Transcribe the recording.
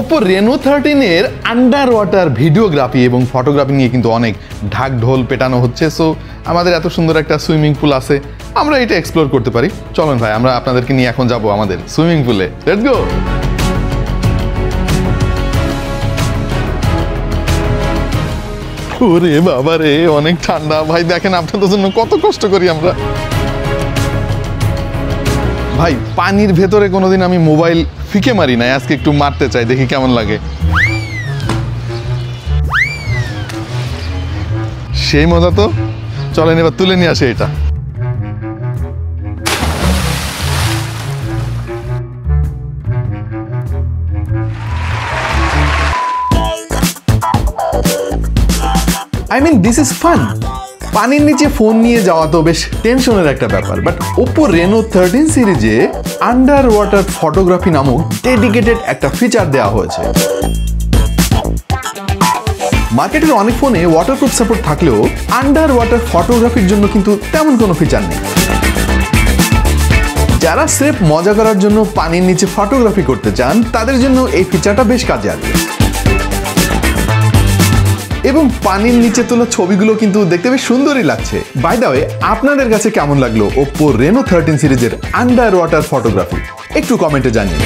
Oppo Reno 13 এর under water videography এবং photography নিয়ে কিন্তু অনেক ঢাক ঢোল পেটানো হচ্ছে। সো আমাদের এত সুন্দর একটা সুইমিং পুল আছে, আমরা এটা এক্সপ্লোর করতে পারি। চলুন ভাই, আমরা আপনাদেরকে নিয়ে এখন যাব আমাদের সুইমিং পুলে। Let's go. ওরে বাবা রে, অনেক ঠান্ডা ভাই। দেখেন আপনাদের জন্য কত কষ্ট করি আমরা। ভাই পানির ভেতরে কোনোদিন আমি মোবাইল ফিকে মারি না, আজকে একটু মারতে চাই, দেখি কেমন লাগে। সেই মজা তো। চলেন এবার তুলে নিয়ে আসে এটা। This is fun. পানির নিচে ফোন নিয়ে যাওয়া তো বেশ টেনশনের একটা ব্যাপার, বাট Oppo Reno 13 সিরিজে আন্ডার ওয়াটার ফটোগ্রাফি নামক ডেডিকেটেড একটা ফিচার দেওয়া হয়েছে। মার্কেটের অনেক ফোনে ওয়াটারপ্রুফ সাপোর্ট থাকলেও আন্ডার ওয়াটার ফটোগ্রাফির জন্য কিন্তু তেমন কোনো ফিচার নেই। যারা স্রেফ মজা করার জন্য পানির নিচে ফটোগ্রাফি করতে চান, তাদের জন্য এই ফিচারটা বেশ কাজে আসবে। এবং পানির নিচে তোলা ছবিগুলো কিন্তু দেখতে বেশ সুন্দরই লাগছে। বাই দ্য ওয়ে, আপনাদের কাছে কেমন লাগলো Oppo Reno 13 সিরিজের আন্ডার ওয়াটার ফটোগ্রাফি? একটু কমেন্টে জানিয়ে।